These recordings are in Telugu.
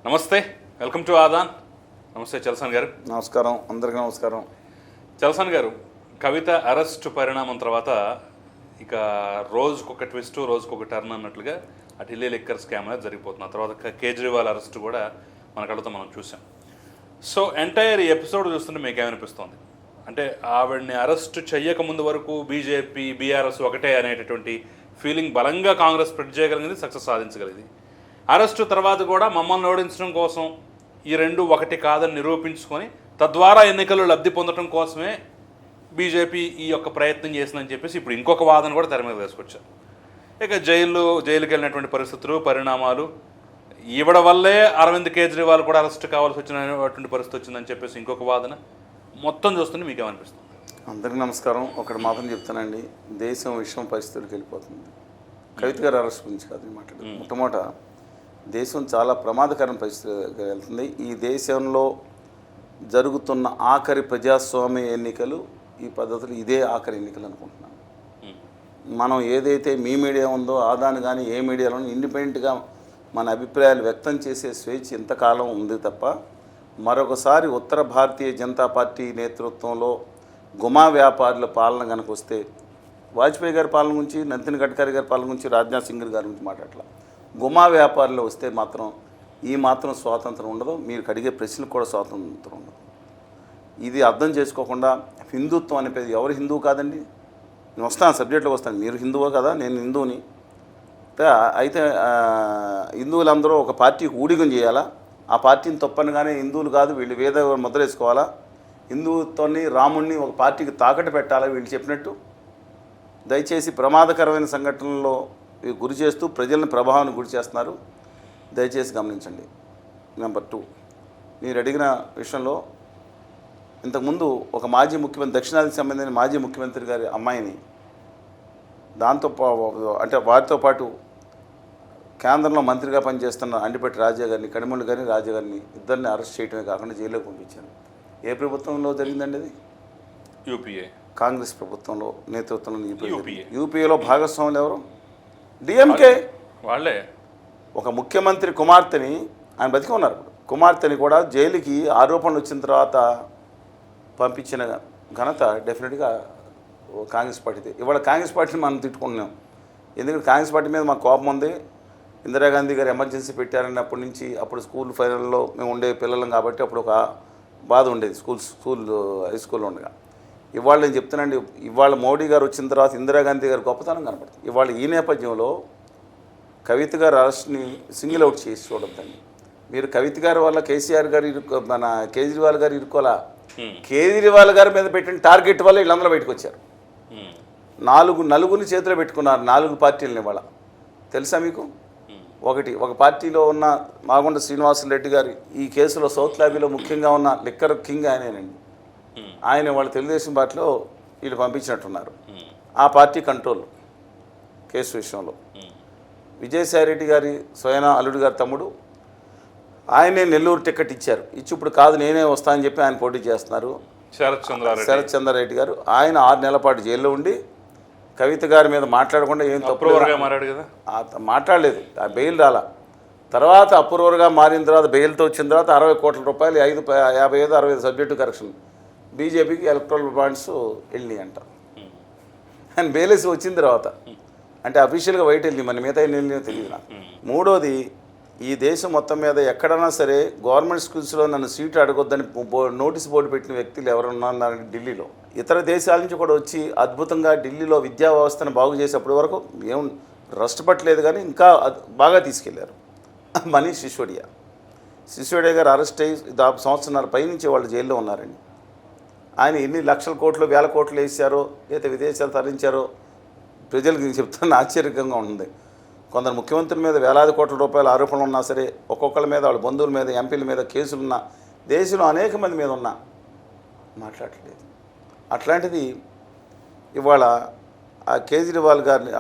నమస్తే, వెల్కమ్ టు ఆదాన్. నమస్తే చల్సాన్ గారు. నమస్కారం, అందరికీ నమస్కారం. చల్సాన్ గారు, కవిత అరెస్ట్ పరిణామం తర్వాత ఇక రోజుకొక ట్విస్ట్, రోజుకొక టర్న్ అన్నట్లుగా ఆ ఢిల్లీ లిక్కర్ స్కామ్ అనేది జరిగిపోతుంది. ఆ తర్వాత కేజ్రీవాల్ అరెస్ట్ కూడా మన కళ్ళతో మనం చూసాం. సో ఎంటైర్ ఈ ఎపిసోడ్ చూస్తుంటే మీకు ఏమనిపిస్తుంది? అంటే ఆవిడని అరెస్ట్ చెయ్యక ముందు వరకు బీజేపీ, బీఆర్ఎస్ ఒకటే అనేటటువంటి ఫీలింగ్ బలంగా కాంగ్రెస్ స్ప్రెడ్ చేయగలిగింది, సక్సెస్ సాధించగలిగింది. అరెస్టు తర్వాత కూడా మమ్మల్ని ఓడించడం కోసం ఈ రెండు ఒకటి కాదని నిరూపించుకొని తద్వారా ఎన్నికల్లో లబ్ధి పొందడం కోసమే బీజేపీ ఈ యొక్క ప్రయత్నం చేసిందని చెప్పేసి ఇప్పుడు ఇంకొక వాదన కూడా తెర మీద వేసుకొచ్చారు. ఇక జైలుకి వెళ్ళినటువంటి పరిస్థితులు, పరిణామాలు ఇవ్వడం వల్లే అరవింద్ కేజ్రీవాల్ కూడా అరెస్ట్ కావాల్సి వచ్చినటువంటి పరిస్థితి వచ్చిందని చెప్పేసి ఇంకొక వాదన. మొత్తం చూస్తుంటే మీకు ఏమనిపిస్తుంది? అందరికీ నమస్కారం. ఒకటి మాత్రం చెప్తానండి, దేశం విషయం పరిస్థితులకు వెళ్ళిపోతుంది. కవిత గారి అరెస్ట్ గురించి కాదు మాట్లాడదు. మొట్టమొదట దేశం చాలా ప్రమాదకరమైన పరిస్థితికి వెళ్తుంది. ఈ దేశంలో జరుగుతున్న ఆఖరి ప్రజాస్వామ్య ఎన్నికలు, ఈ పద్ధతులు ఇదే ఆఖరి ఎన్నికలు అనుకుంటున్నాను. మనం ఏదైతే మీ మీడియా ఉందో ఆదాని కానీ ఏ మీడియాలో ఇండిపెండెంట్గా మన అభిప్రాయాలు వ్యక్తం చేసే స్వేచ్ఛ ఇంతకాలం ఉంది తప్ప మరొకసారి ఉత్తర భారతీయ జనతా పార్టీ నేతృత్వంలో గుమా వ్యాపారుల పాలన కనుక వస్తే, వాజ్పేయి గారి పాలన గురించి, నితిన్ గడ్కరీ గారి పాలన గురించి, రాజ్నాథ్ సింగ్ గారి గురించి మాట్లాడలా, గుమా వ్యాపారులు వస్తే మాత్రం ఈ మాత్రం స్వాతంత్రం ఉండదు. మీరు అడిగే ప్రశ్నలకు కూడా స్వాతంత్రం ఉండదు. ఇది అర్థం చేసుకోకుండా హిందుత్వం అనేది, ఎవరు హిందువు కాదండి, నేను వస్తాను సబ్జెక్టులోకి వస్తాను. మీరు హిందువే కదా, నేను హిందువుని. అయితే హిందువులందరూ ఒక పార్టీకి ఊడిగం చేయాలా? ఆ పార్టీని తప్పనగానే హిందువులు కాదు వీళ్ళు వేద ముద్ర వేసుకోవాలా? హిందువుతోని రాముణ్ణి ఒక పార్టీకి తాకట్టు పెట్టాలా వీళ్ళు చెప్పినట్టు? దయచేసి ప్రమాదకరమైన సంఘటనల్లో గురి చేస్తూ ప్రజలను ప్రభావానికి గురి చేస్తున్నారు. దయచేసి గమనించండి. నెంబర్ 2, మీరు అడిగిన విషయంలో ఇంతకుముందు ఒక మాజీ ముఖ్యమంత్రి, దక్షిణాదికి సంబంధించిన మాజీ ముఖ్యమంత్రి గారి అమ్మాయిని, దాంతో అంటే వారితో పాటు కేంద్రంలో మంత్రిగా పనిచేస్తున్న అండిపెట్టి రాజా గారిని, కడిమల్లి గారిని, రాజా గారిని ఇద్దరిని అరెస్ట్ చేయడమే కాకుండా జైల్లోకి పంపించారు. ఏ ప్రభుత్వంలో జరిగిందండి అది? యూపీఏ, కాంగ్రెస్ ప్రభుత్వంలో నేతృత్వంలో. యూపీఏలో భాగస్వాములు ఎవరు? డిఎంకే వాళ్ళే. ఒక ముఖ్యమంత్రి కుమార్తెని, ఆయన బతికి ఉన్నారు, కుమార్తెని కూడా జైలుకి ఆరోపణలు వచ్చిన తర్వాత పంపించిన ఘనత డెఫినెట్గా కాంగ్రెస్ పార్టీదే. ఇవాళ కాంగ్రెస్ పార్టీని మనం తిట్టుకుంటున్నాం. ఎందుకంటే కాంగ్రెస్ పార్టీ మీద మాకు కోపం ఉంది. ఇందిరాగాంధీ గారు ఎమర్జెన్సీ పెట్టారన్నప్పటి నుంచి, అప్పుడు స్కూల్ ఫైనల్లో మేము ఉండే పిల్లలం కాబట్టి అప్పుడు ఒక బాధ ఉండేది హై స్కూల్లో ఉండగా. ఇవాళ నేను చెప్తున్నాండి, ఇవాళ మోడీ గారు వచ్చిన తర్వాత ఇందిరాగాంధీ గారు గొప్పతనం కనపడుతుంది. ఇవాళ ఈ నేపథ్యంలో కవిత గారు అరెస్ట్ని సింగిల్ అవుట్ చేసి చూడొద్దండి. మీరు కవిత గారి వల్ల కేసీఆర్ గారు మన కేజ్రీవాల్ గారు ఇరుకోలా, కేజ్రీవాల్ గారి మీద పెట్టిన టార్గెట్ వల్ల వీళ్ళందరూ బయటకు వచ్చారు. నలుగురిని చేతిలో పెట్టుకున్నారు, 4 పార్టీలని. ఇవాళ తెలుసా మీకు? ఒక పార్టీలో ఉన్న మాగుంట శ్రీనివాసరెడ్డి గారు ఈ కేసులో సౌత్ లాబీలో ముఖ్యంగా ఉన్న లిక్కర్ కింగ్ ఆయనేనండి. ఆయన వాళ్ళ తెలుగుదేశం పార్టీలో వీళ్ళు పంపించినట్టున్నారు. ఆ పార్టీ కంట్రోల్ కేసు విషయంలో. విజయసాయిరెడ్డి గారి స్వయన అల్లుడు గారి తమ్ముడు, ఆయనే నెల్లూరు టికెట్ ఇచ్చారు. ఇచ్చి ఇప్పుడు కాదు నేనే వస్తా అని చెప్పి ఆయన పోటీ చేస్తున్నారు. శరత్ చంద్రారెడ్డి గారు, ఆయన 6 నెలల పాటు జైల్లో ఉండి కవిత గారి మీద మాట్లాడకుండా ఏం మాట్లాడలేదు. ఆ బెయిల్ రాలా. తర్వాత అప్రూవర్గా మారిన తర్వాత బెయిల్తో వచ్చిన తర్వాత 60 కోట్ల రూపాయలు 55, 65 సబ్జెక్టు కరెక్షన్ బీజేపీకి ఎలక్ట్రల్ బాండ్స్ వెళ్ళినాయి అంట. ఆయన బెయిలేసి వచ్చిన తర్వాత, అంటే అఫీషియల్గా బయట వెళ్ళి, మన మిగతా ఎన్ని వెళ్ళినాయో తెలియదు నాకు. మూడోది, ఈ దేశం మొత్తం మీద ఎక్కడైనా సరే గవర్నమెంట్ స్కూల్స్లో నన్ను సీటు అడగొద్దని నోటీస్ బోర్డు పెట్టిన వ్యక్తులు ఎవరున్నారు ఢిల్లీలో. ఇతర దేశాల నుంచి కూడా వచ్చి అద్భుతంగా ఢిల్లీలో విద్యా వ్యవస్థను బాగు చేసేప్పటి వరకు ఏం రష్టపట్టలేదు, కానీ ఇంకా బాగా తీసుకెళ్లారు. మనీష్ సిసోడియా గారు అరెస్ట్ అయ్యి 10 సంవత్సరాల పైనుంచి వాళ్ళు జైల్లో ఉన్నారండి. ఆయన ఎన్ని లక్షల కోట్లు, వేల కోట్లు వేసారో, అయితే విదేశాలు తరలించారో ప్రజలకు చెప్తున్న ఆశ్చర్యకంగా ఉంది. కొందరు ముఖ్యమంత్రుల మీద వేలాది కోట్ల రూపాయల ఆరోపణలు ఉన్నా సరే, ఒక్కొక్కరి మీద, వాళ్ళ బంధువుల మీద, ఎంపీల మీద కేసులున్నా, దేశంలో అనేక మంది మీద ఉన్నా మాట్లాడలేదు. అట్లాంటిది ఇవాళ ఆ కేజ్రీవాల్ గారిని,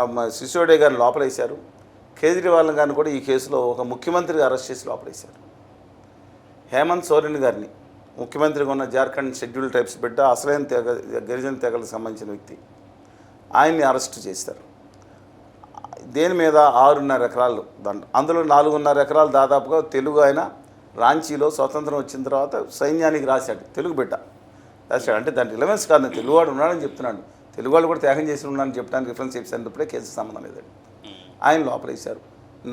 సిసోడియా గారిని లోపలేశారు. కేజ్రీవాల్ గారిని కూడా ఈ కేసులో ఒక ముఖ్యమంత్రిగా అరెస్ట్ చేసి లోపలేశారు. హేమంత్ సోరెన్ గారిని, ముఖ్యమంత్రిగా ఉన్న జార్ఖండ్ షెడ్యూల్ ట్రైబ్స్ బిడ్డ, అసలైన గిరిజన తెగలకు సంబంధించిన వ్యక్తి, ఆయన్ని అరెస్ట్ చేశారు. దేని మీద 6.5 ఎకరాలు దండ, అందులో 4.5 ఎకరాలు దాదాపుగా తెలుగు ఆయన రాంచీలో స్వతంత్రం వచ్చిన తర్వాత సైన్యానికి రాశాడు, తెలుగు బిడ్డ రాశాడు. అంటే దాని రిలవెన్స్ కాదు, తెలుగువాడు ఉన్నాడని చెప్తున్నాడు. తెలుగువాడు కూడా త్యాగం చేసి ఉన్నాడని చెప్పడానికి రిఫరెన్స్ చేసినప్పుడే కేసు సంబంధం లేదండి. ఆయన లోపలేశారు.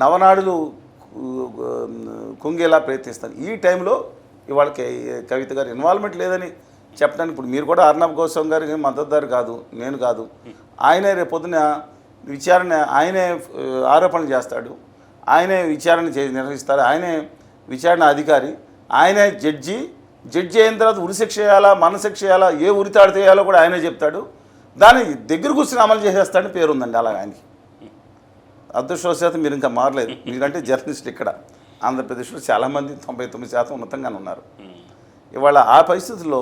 నవనాడులు కుంగేలా ప్రయత్నిస్తాను. ఈ టైంలో ఇవాళ కవిత గారు ఇన్వాల్వ్మెంట్ లేదని చెప్పడానికి ఇప్పుడు మీరు కూడా అర్నబ్ గోస్వామి గారికి మద్దతుదారు కాదు, నేను కాదు. ఆయనే రేపొద్దున విచారణ, ఆయనే ఆరోపణలు చేస్తాడు, ఆయనే విచారణ నిర్వహిస్తారు, ఆయనే విచారణ అధికారి, ఆయనే జడ్జి అయిన తర్వాత ఉరిశిక్ష చేయాలా, మనశిక్ష చేయాలా, ఏ ఉరితాడు చేయాలో కూడా ఆయనే చెప్తాడు. దాన్ని దగ్గర కూర్చొని అమలు చేసేస్తాడని పేరుందండి అలా ఆయనకి. అదృష్టవశాత్తు మీరు ఇంకా మారలేదు. మీరంటే జర్నలిస్ట్ ఇక్కడ ఆంధ్రప్రదేశ్లో చాలామంది 99% ఉన్నతంగానే ఉన్నారు. ఇవాళ ఆ పరిస్థితుల్లో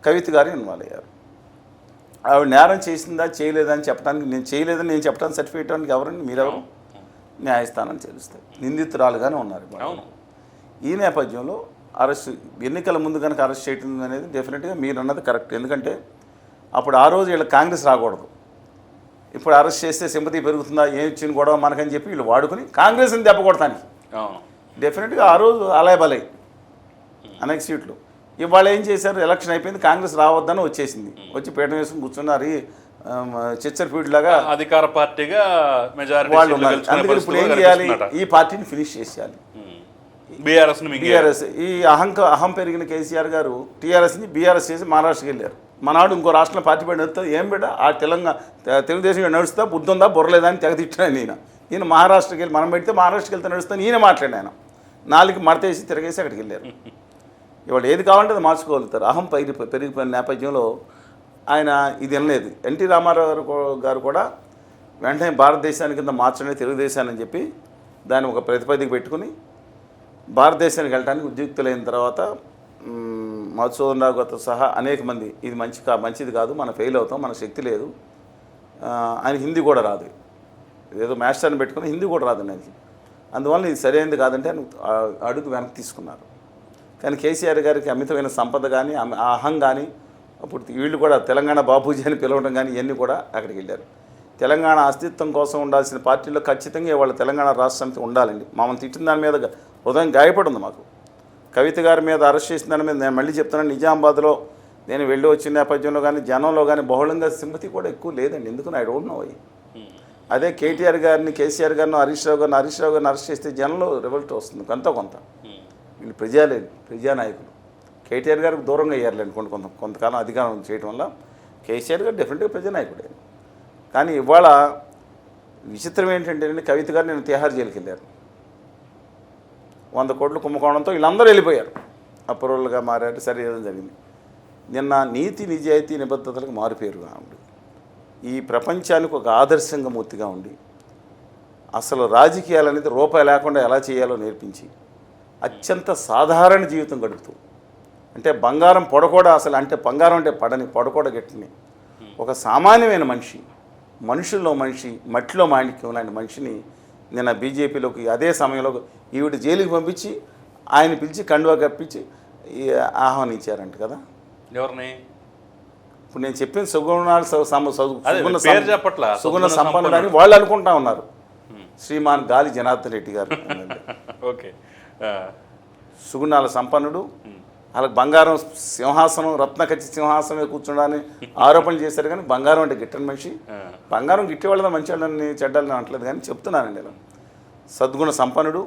కవిత గారు ఇన్వాల్వ్ అయ్యారు. ఆవిడ నేరం చేసిందా చేయలేదా అని చెప్పడానికి, నేను చేయలేదని నేను చెప్పడానికి సర్టిఫికేట్ ఇవ్వడానికి ఎవరండి, మీరెవరు? న్యాయస్థానం చేలుస్తాయి. నిందితురాలుగానే ఉన్నారు. ఈ నేపథ్యంలో అరెస్ట్, ఎన్నికల ముందు కనుక అరెస్ట్ చేయడం అనేది డెఫినెట్గా మీరు అన్నది కరెక్ట్. ఎందుకంటే అప్పుడు ఆ రోజు వీళ్ళ కాంగ్రెస్ రాకూడదు. ఇప్పుడు అరెస్ట్ చేస్తే సింపతి పెరుగుతుందా, ఏం ఇచ్చిన గొడవ మనకని చెప్పి వీళ్ళు వాడుకుని కాంగ్రెస్ని దెబ్బ కొడతానికి డెఫినెట్గా ఆ రోజు అలాయ్ బలై అనేక సీట్లు. ఇవాళ ఏం చేశారు, ఎలక్షన్ అయిపోయింది, కాంగ్రెస్ రావద్దని వచ్చేసింది, వచ్చి పీఠం వేసుకుని కూర్చున్నారు. చిచ్చర్పీడ్ లాగా అధికార పార్టీగా మెజారిటీ వాళ్ళు ఉన్నారు. అందుకని ఇప్పుడు ఏం చేయాలి, ఈ పార్టీని ఫినిష్ చేసేయాలి. బీఆర్ఎస్ ఈ అహం పెరిగిన కేసీఆర్ గారు టీఆర్ఎస్ని బీఆర్ఎస్ చేసి మహారాష్ట్రకి వెళ్ళారు. మనాడు ఇంకో రాష్ట్రంలో పార్టీ పెట్టి నడుస్తా, ఏం బిడ్డ ఆ తెలుగుదేశం నడుస్తా, బుద్ధి ఉందా బుర్రలేదా అని తెగ తిట్టినాను. ఈయన మహారాష్ట్రకి వెళ్ళి, మనం పెడితే మహారాష్ట్రకి వెళ్తే నడుస్తాను, ఈయన మాట్లాడి ఆయన 4కి మడతేసి తిరగేసి అక్కడికి వెళ్ళారు. ఇవాళ ఏది కావాలంటే అది మార్చుకోగలుగుతారు. అహం పెరిగిపోయిన నేపథ్యంలో ఆయన ఇది వినలేదు. ఎన్టీ రామారావు గారు కూడా వెంటనే భారతదేశానికి కింద మార్చండి తెలుగుదేశాన్ని అని చెప్పి దాన్ని ఒక ప్రతిపదికి పెట్టుకుని భారతదేశానికి వెళ్ళడానికి ఉద్యుక్తులైన తర్వాత మధుసూదన్ రావు గారితో సహా అనేక మంది ఇది మంచిది కాదు, మనం ఫెయిల్ అవుతాం, మన శక్తి లేదు, ఆయన హిందీ కూడా రాదు, ఏదో మాస్టర్ని పెట్టుకుని హిందీ కూడా రాదు ఆయనకి, అందువల్ల ఇది సరైనది కాదంటే ఆయన అడుగు వెనక్కి తీసుకున్నారు. కానీ కేసీఆర్ గారికి అమితమైన సంపద కానీ అహం కానీ, అప్పుడు వీళ్ళు కూడా తెలంగాణ బాపూజీ అని పిలవడం కానీ ఇవన్నీ కూడా అక్కడికి వెళ్ళారు. తెలంగాణ అస్తిత్వం కోసం ఉండాల్సిన పార్టీలో ఖచ్చితంగా ఇవాళ తెలంగాణ రాష్ట్ర సమితి ఉండాలండి. మమ్మల్ని తిట్టిన దాని మీద హృదయం గాయపడి ఉంది మాకు. కవిత గారి మీద అరెస్ట్ చేసిన దాని మీద నేను మళ్ళీ చెప్తున్నాను, నిజామాబాద్లో నేను వెళ్ళి వచ్చిన నేపథ్యంలో కానీ జనంలో కానీ బహుళంగా సింపతి కూడా ఎక్కువ లేదండి. ఎందుకు ఐ డోంట్ నో వై. అదే కేటీఆర్ గారిని, కేసీఆర్ గారిని, హరీష్ రావు గారిని అరెస్ట్ చేస్తే జనంలో రివల్ట్ వస్తుంది కొంత. వీళ్ళు ప్రజానాయకులు. కేటీఆర్ గారికి దూరంగా అయ్యారులేండి కొంతకాలం అధికారం చేయడం వల్ల. కేసీఆర్ గారు డెఫినెట్గా ప్రజానాయకుడే. కానీ ఇవాళ విచిత్రం ఏంటంటే కవిత గారు నేను తిహార్ జైలుకి వెళ్ళారు. 100 కోట్ల కుంభకోణంతో వీళ్ళందరూ వెళ్ళిపోయారు, అప్రూవల్గా మారారు, సరే ఏదో జరిగింది. నిన్న నీతి నిజాయితీ నిబద్ధతలకు మారుపేరుగా ఉండి ఈ ప్రపంచానికి ఒక ఆదర్శంగా మూర్తిగా ఉండి అసలు రాజకీయాలు అనేది రూపాయి లేకుండా ఎలా చేయాలో నేర్పించి అత్యంత సాధారణ జీవితం గడుపుతూ, అంటే బంగారం పొడకూడ, అసలు అంటే బంగారం అంటే పడని పొడకూడ గట్టిని ఒక సామాన్యమైన మనిషి, మనుషుల్లో మనిషి, మట్టిలో మాణిక్యం లాంటి మనిషిని నిన్న బీజేపీలోకి అదే సమయంలో ఈవిడ జైలుకి పంపించి ఆయన పిలిచి కండువా కప్పించి ఆహ్వానించారంట కదా. ఎవరిని? ఇప్పుడు నేను చెప్పిన సుగుణ సంపన్నుడు అని సంపన్నుడు. వాళ్ళు అనుకుంటా ఉన్నారు. శ్రీమాన్ గాలి జనార్దన్ రెడ్డి గారు ఓకే, సుగుణాల సంపన్నుడు, వాళ్ళకి బంగారం సింహాసనం, రత్నకచ్చి సింహాసనమే కూర్చోడానికి ఆరోపణలు చేశారు. కానీ బంగారం అంటే గిట్టని మనిషి, బంగారం గిట్టే వాళ్ళ మంచి వాళ్ళని చెడ్డాలని అనట్లేదు, కానీ చెప్తున్నానండి నేను. సద్గుణ సంపన్నుడు,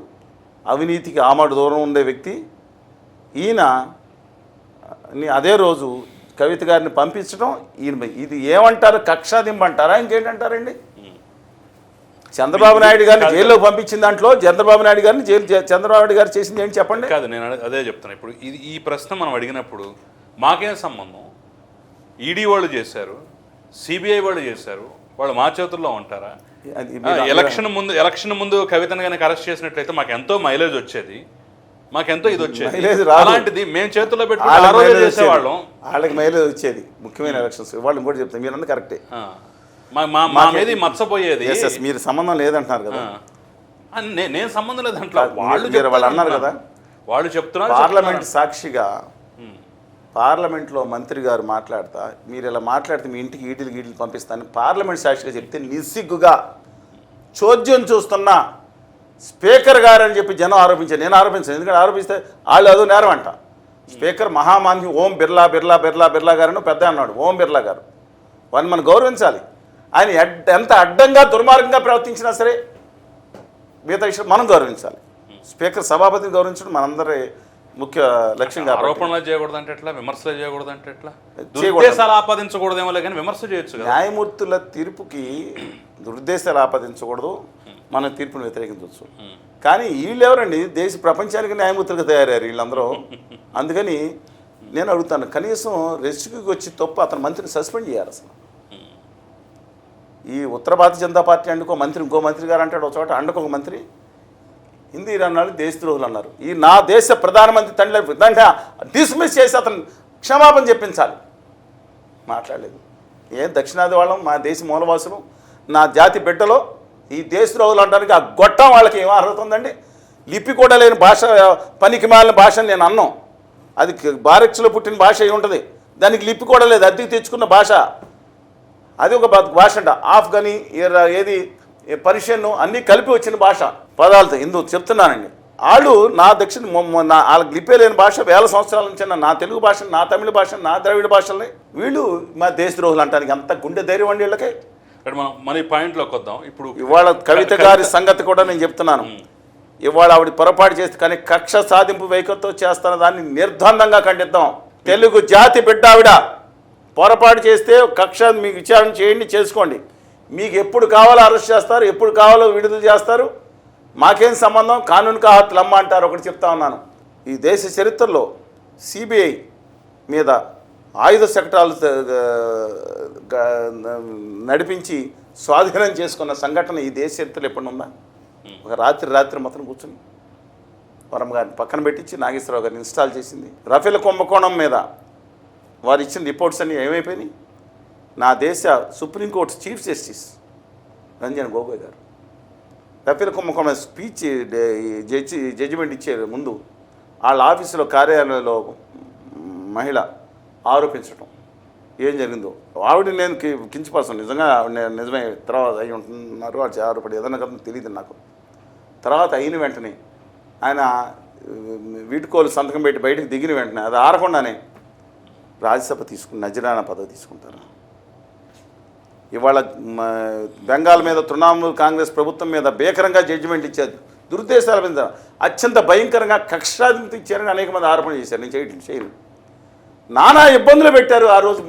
అవినీతికి ఆమడు దూరం ఉండే వ్యక్తి ఈయన. అదే రోజు కవిత గారిని పంపించడం ఈయన ఇది ఏమంటారు, కక్షాదింపంటారా ఇంకేంటంటారండి? చంద్రబాబు నాయుడు గారిని జైల్లో పంపించిన దాంట్లో చంద్రబాబు నాయుడు గారిని చంద్రబాబు నాయుడు గారు చేసింది ఏంటి చెప్పండి? కాదు, నేను అదే చెప్తాను. ఇప్పుడు ఈ ప్రశ్న మనం అడిగినప్పుడు మాకేం సంబంధం? ఈడీ వాళ్ళు చేశారు, సిబిఐ వాళ్ళు చేశారు, వాళ్ళు మా చేతుల్లో ఉంటారా? ఎలక్షన్ ముందు కవితను కనుక అరెస్ట్ చేసినట్లయితే మాకు ఎంతో మైలేజ్ వచ్చేది, మాకెంతో ఇది వచ్చేది. అలాంటిది మేము చేతుల్లో పెట్టుకుని చేసేవాళ్ళం, వాళ్ళకి మైలేజ్ వచ్చేది. ముఖ్యమైన ఎలక్షన్స్ వాళ్ళు కూడా చెప్తారు, మీరు అన్నది కరెక్టే. మా మీద మచ్చపోయేది. మీరు సంబంధం లేదంటున్నారు కదా. నేను సంబంధం లేదంటే వాళ్ళు అన్నారు కదా, వాళ్ళు చెప్తున్నారు. పార్లమెంట్ సాక్షిగా పార్లమెంట్లో మంత్రి గారు మాట్లాడతా, మీరు ఇలా మాట్లాడితే మీ ఇంటికి ఈటీలు పంపిస్తాను పార్లమెంట్ సాక్షిగా చెప్తే నిస్సిగ్గుగా చోద్యం చూస్తున్నా స్పీకర్ గారు అని చెప్పి జనం ఆరోపించారు. నేను ఆరోపించాను, ఎందుకంటే ఆరోపిస్తే వాళ్ళు అదో నేరం అంట. స్పీకర్ మహామాన్యం ఓం బిర్లా గారని పెద్ద అన్నాడు, ఓం బిర్లా గారు. వారిని మనం గౌరవించాలి. ఆయన ఎంత అడ్డంగా దుర్మార్గంగా ప్రవర్తించినా సరే మిగతా విషయం మనం గౌరవించాలి. స్పీకర్ సభాపతిని గౌరవించడం మనందరి ముఖ్య లక్ష్యంగా. ఆరోపణలు చేయకూడదు అంటే ఎట్లా, విమర్శలు చేయకూడదు అంటే ఎట్లా, దురుద్దేశాలు ఆపాదించకూడదేమో కానీ విమర్శ చేయొచ్చు. న్యాయమూర్తుల తీర్పుకి దురుద్దేశాలు ఆపాదించకూడదు, మన తీర్పును వ్యతిరేకించవచ్చు. కానీ వీళ్ళు ఎవరండి, ప్రపంచానికి న్యాయమూర్తులుగా తయారయ్యారు వీళ్ళందరూ. అందుకని నేను అడుగుతాను, కనీసం రెస్క్యూకి వచ్చి తప్పు అతను మంత్రిని సస్పెండ్ చేయాలి. అసలు ఈ ఉత్తర భారతీయ జనతా పార్టీ అండుకో మంత్రి, ఇంకో మంత్రి గారు అంటాడు ఒక చోట, అండుకోక మంత్రి హిందీ అన్నాడు, దేశద్రోహులు అన్నారు. ఈ నా దేశ ప్రధానమంత్రి తండ్రి దాంట్లో డిస్మిస్ చేసి అతను క్షమాపణ చెప్పించాలి. మాట్లాడలేదు. దక్షిణాది వాళ్ళం, మా దేశ మూలవాసులు, నా జాతి బిడ్డలో ఈ దేశద్రోహులు అనడానికి ఆ గొట్టం వాళ్ళకి ఏం అర్హత ఉందండి? లిపి కూడా లేని భాష, పనికి మాలిన భాష అని నేను అన్నాం. అది భారత్లో పుట్టిన భాష అయి ఉంటుంది, దానికి లిపి కూడా లేదు, అద్దెకి తెచ్చుకున్న భాష. అది ఒక భాష అంట. ఆఫ్ఘనీ ఏది పర్షియన్ అన్నీ కలిపి వచ్చిన భాష పదాలతో. ఇందుకు చెప్తున్నానండి, వాళ్ళు నా వాళ్ళకి లిపే లేని భాష వేల సంవత్సరాల నుంచి నా తెలుగు భాషను, నా తమిళ భాషను, నా ద్రవిడ భాషల్ని వీళ్ళు మా దేశద్రోహులు అంటానికి అంత గుండె ధైర్యం అండి వీళ్ళకి. మన పాయింట్లోకి వద్దాం. ఇప్పుడు ఇవాళ కవిత గారి సంగతి కూడా నేను చెప్తున్నాను. ఇవాళ ఆవిడ పొరపాటు చేస్తే కానీ కక్ష సాధింపు వైఖరితో చేస్తున్న దాన్ని నిర్ద్వందంగా ఖండిద్దాం. తెలుగు జాతి బిడ్డ ఆవిడ పొరపాటు చేస్తే కక్ష మీకు విచారణ చేయండి, చేసుకోండి. మీకు ఎప్పుడు కావాలో అరెస్ట్ చేస్తారు, ఎప్పుడు కావాలో విడుదల చేస్తారు, మాకేం సంబంధం, కానూన్ కా హత్ లమ్మ అంటారు. ఒకటి చెప్తా ఉన్నాను, ఈ దేశ చరిత్రలో సిబిఐ మీద ఆయుధ శకటాలు నడిపించి స్వాధీనం చేసుకున్న సంఘటన ఈ దేశ చరిత్రలో ఎప్పుడు ఉందా? ఒక రాత్రి మాత్రం కూర్చుని వరం గారిని పక్కన పెట్టించి నాగేశ్వరరావు గారిని ఇన్స్టాల్ చేసింది. రఫేల్ కుంభకోణం మీద వారు ఇచ్చిన రిపోర్ట్స్ అన్నీ ఏమైపోయినాయి? నా దేశ supreme court chief justice Ranjan Gogoi గారు రఫేల్ కుంభకోణం స్పీచ్ జడ్జిమెంట్ ఇచ్చే ముందు వాళ్ళ ఆఫీసులో కార్యాలయంలో మహిళ ఆరోపించడం ఏం జరిగిందో, ఆవిడ నేను కించపరుస్తాను. నిజంగా నిజమే, తర్వాత అయి ఉంటున్నారు అది ఆరోపడి ఏదన్నా కదా తెలియదు నాకు. తర్వాత అయిన వెంటనే ఆయన వీటుకోలు సంతకం పెట్టి బయటకు దిగిన వెంటనే అది ఆరకుండానే రాజ్యసభ తీసుకుని నజరానా పదవి తీసుకుంటారు. ఇవాళ బెంగాల్ మీద తృణమూల్ కాంగ్రెస్ ప్రభుత్వం మీద భీకరంగా జడ్జిమెంట్ ఇచ్చారు. దురుద్దేశాల మీద అత్యంత భయంకరంగా కక్షాధిపతి ఇచ్చారని అనేక మంది ఆరోపణ చేశారు. నేను చేయను. నానా ఇబ్బందులు పెట్టారు ఆ రోజు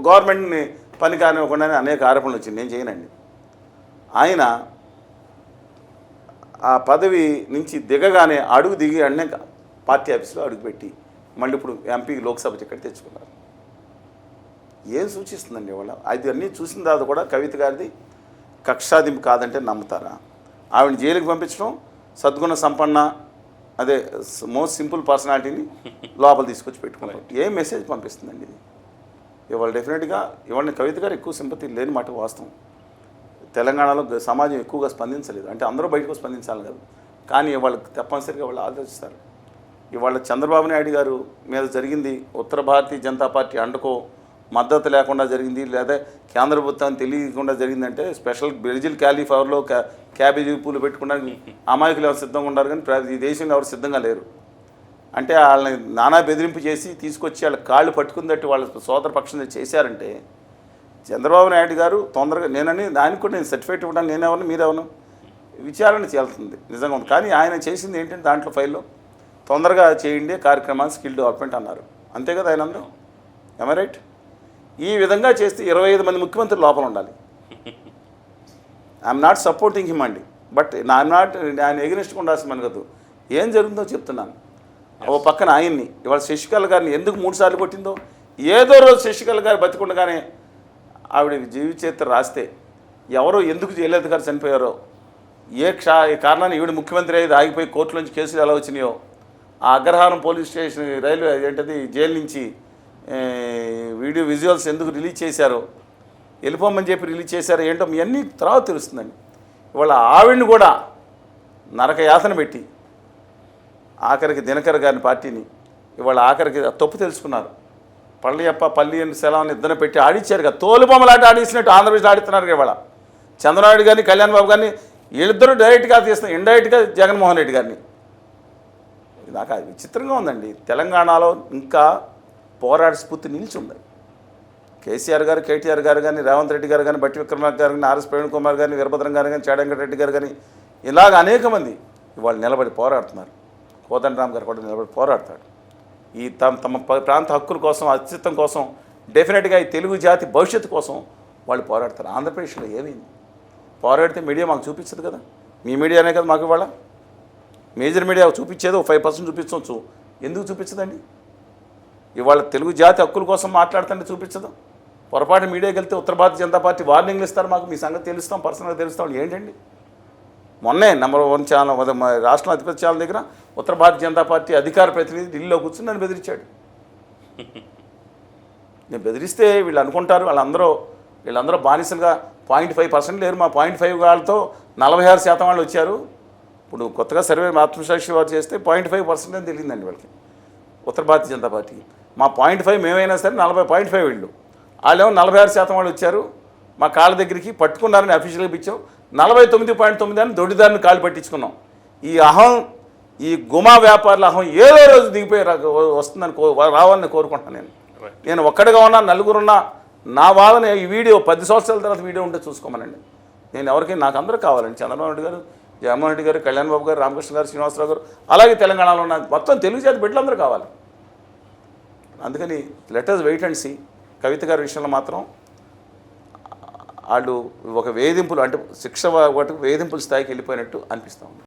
గవర్నమెంట్ని పని కానివ్వకుండానే అనేక ఆరోపణలు వచ్చింది. నేను చేయనండి. ఆయన ఆ పదవి నుంచి దిగగానే అడుగు దిగి అన్నాక పార్టీ ఆఫీస్లో అడుగుపెట్టి మళ్ళీ ఇప్పుడు ఎంపీ లోక్సభ టికెట్ తెచ్చుకున్నారు. ఏం సూచిస్తుందండి ఇవాళ? అది అన్నీ చూసిన తర్వాత కూడా కవిత గారిది కక్షాదింపు కాదంటే నమ్ముతారా? ఆవిడ జైలుకి పంపించడం, సద్గుణ సంపన్న అదే మోస్ట్ సింపుల్ పర్సనాలిటీని లోపల తీసుకొచ్చి పెట్టుకున్నారు. ఏం మెసేజ్ పంపిస్తుందండి ఇది? ఇవాళ డెఫినెట్గా ఇవాళ కవిత గారు ఎక్కువ సింపతి లేని మాట వాస్తవం. తెలంగాణలో సమాజం ఎక్కువగా స్పందించలేదు, అంటే అందరూ బయటకు స్పందించాలి కదా. కానీ వాళ్ళకి తప్పనిసరిగా వాళ్ళు ఆలోచిస్తారు. ఇవాళ చంద్రబాబు నాయుడు గారు మీద జరిగింది ఉత్తర భారతీయ జనతా పార్టీ అండకో మద్దతు లేకుండా జరిగింది, లేదా కేంద్ర ప్రభుత్వాన్ని తెలియకుండా జరిగిందంటే స్పెషల్ బ్రెజిల్ క్యాలిఫ్లవర్లో క్యాబేజీ పూలు పెట్టుకోవడానికి అమాయకులు ఎవరు సిద్ధంగా ఉన్నారు, కానీ ఈ దేశంలో ఎవరు సిద్ధంగా లేరు. అంటే వాళ్ళని నానా బెదిరింపు చేసి తీసుకొచ్చి వాళ్ళ కాళ్ళు పట్టుకుందట్టి వాళ్ళ సోదర పక్షం చేశారంటే చంద్రబాబు నాయుడు గారు తొందరగా నేనని దానికి కూడా నేను సర్టిఫికేట్ ఇవ్వడానికి నేనెవరు మీరెవరు విచారణ చేయాల్సింది నిజంగా ఉంది. కానీ ఆయన చేసింది ఏంటంటే దాంట్లో ఫైల్లో తొందరగా చేయండి కార్యక్రమాలు స్కిల్ డెవలప్మెంట్ అన్నారు. అంతే కదా ఆయన అందరూ ఎమ రైట్? ఈ విధంగా చేస్తే 25 మంది ముఖ్యమంత్రులు లోపల ఉండాలి. ఐఎమ్ నాట్ సపోర్టింగ్ హిమ్ అండి, బట్ ఆయన ఎగ్నెస్ట్ ఉండాల్సిన మన కదా. ఏం జరుగుతుందో చెప్తున్నాను. ఓ పక్కన ఆయన్ని ఇవాళ శశికళ గారిని ఎందుకు 3 సార్లు కొట్టిందో, ఏదో రోజు శశికళ గారు బతికుండగానే ఆవిడ జీవిత చరిత్ర రాస్తే ఎవరో ఎందుకు జయలలిత గారు చనిపోయారో, ఏ కారణాన్ని ఈవిడ ముఖ్యమంత్రి అయ్యేది ఆగిపోయి కోర్టులోంచి కేసులు ఎలా వచ్చినాయో, ఆ అగ్రహారం పోలీస్ స్టేషన్ రైల్వే ఏంటది జైలు నుంచి వీడియో విజువల్స్ ఎందుకు రిలీజ్ చేశారో, వెళ్ళిపోమని చెప్పి రిలీజ్ చేశారో ఏంటో ఇవన్నీ తర్వాత తెలుస్తుందండి. ఇవాళ ఆవిడని కూడా నరక యాతన పెట్టి ఆఖరికి దినకర్ గారిని పార్టీని ఇవాళ ఆఖరికి తప్పు తెలుసుకున్నారు. పళ్ళయప్ప పల్లి అని సెలవుని ఇద్దరు పెట్టి ఆడిచ్చారు కదా, తోలుబొమ్మలాట ఆడిచ్చినట్టు ఆంధ్రప్రదేశ్ ఆడిస్తున్నారు. ఇవాళ చంద్రబాబు గారిని కళ్యాణ్ బాబు గారిని వీళ్ళిద్దరూ డైరెక్ట్గా తీస్తున్నారు, ఇండైరెక్ట్గా జగన్మోహన్ రెడ్డి గారిని. నాకు అది విచిత్రంగా ఉందండి. తెలంగాణలో ఇంకా పోరాట స్ఫూర్తి నిలిచింది. కేసీఆర్ గారు, కేటీఆర్ గారు కానీ, రేవంత్ రెడ్డి గారు కానీ, బట్టి విక్రమార్క గారు కానీ, ఆర్ఎస్ ప్రవీణ్ కుమార్ గారిని, వీరభద్రం గారు కానీ, చాడంకరెడ్డి గారు కానీ, ఇలాగ అనేక మంది ఇవాళ నిలబడి పోరాడుతున్నారు. కోదండరామ్ గారు కూడా నిలబడి పోరాడతాడు. ఈ తమ ప్రాంత హక్కుల కోసం, అస్తిత్వం కోసం, డెఫినెట్గా ఈ తెలుగు జాతి భవిష్యత్తు కోసం వాళ్ళు పోరాడతారు. ఆంధ్రప్రదేశ్లో ఏమైంది? పోరాడితే మీడియా మాకు చూపించదు కదా. మీ మీడియానే కదా మాకు ఇవాళ మేజర్ మీడియా చూపించేది 5% చూపించవచ్చు. ఎందుకు చూపించదండి? ఇవాళ తెలుగు జాతి హక్కుల కోసం మాట్లాడుతుంటే చూపించదు. పొరపాటు మీడియాకి వెళ్తే ఉత్తర భారతీయ జనతా పార్టీ వార్నింగ్లు ఇస్తారు. మాకు మీ సంగతి తెలుస్తాం, పర్సనల్గా తెలుస్తాం. ఏంటండి మొన్నే నెంబర్ 1 ఛానల్, రాష్ట్రంలో అతిపెద్ద ఛానల్ దగ్గర ఉత్తర భారతీయ జనతా పార్టీ అధికార ప్రతినిధి ఢిల్లీలో కూర్చుని నన్ను బెదిరించాడు. నేను బెదిరిస్తే వీళ్ళు అనుకుంటారు వీళ్ళందరూ బానిసలుగా 0.5% లేరు. మా 0.5 వాళ్ళతో 46% వాళ్ళు వచ్చారు. ఇప్పుడు కొత్తగా సర్వే ఆత్మసాక్షి వారు చేస్తే 0.5% అని తెలియదండి వాళ్ళకి, ఉత్తర భారతీయ జనతా పార్టీకి. మా 0.5 మేమైనా సరే 40.5 వీళ్ళు. వాళ్ళేమో 46% వాళ్ళు వచ్చారు. మా కాళ్ళ దగ్గరికి పట్టుకున్నారని అఫీషియల్గా ఇచ్చాం. 49.9 అని దొడ్డిదారిని కాళ్ళు పట్టించుకున్నాం. ఈ అహం, ఈ గుమా వ్యాపారుల అహం ఏదో రోజు దిగిపోయి వస్తుందని రావాలని కోరుకుంటున్నాను. నేను ఒక్కడిగా ఉన్నా, నలుగురున్నా, నా వాదన ఈ వీడియో 10 సంవత్సరాల తర్వాత వీడియో ఉంటే చూసుకోమనండి. నేను ఎవరికి, నాకు అందరూ కావాలండి. చంద్రబాబు నాయుడు గారు, జగన్మోహన్ రెడ్డి గారు, కళ్యాణ్ బాబు గారు, రామకృష్ణ గారు, శ్రీనివాసరావు గారు, అలాగే తెలంగాణలో ఉన్న మొత్తం తెలుగు జాతి బిడ్డలందరూ కావాలి. అందుకని లెటర్స్ వెయిట్ అండ్ సీ. కవిత గారి విషయంలో మాత్రం వాళ్ళు ఒక వేధింపులు, అంటే శిక్ష ఒకటి వేధింపుల స్థాయికి వెళ్ళిపోయినట్టు అనిపిస్తూ ఉంది.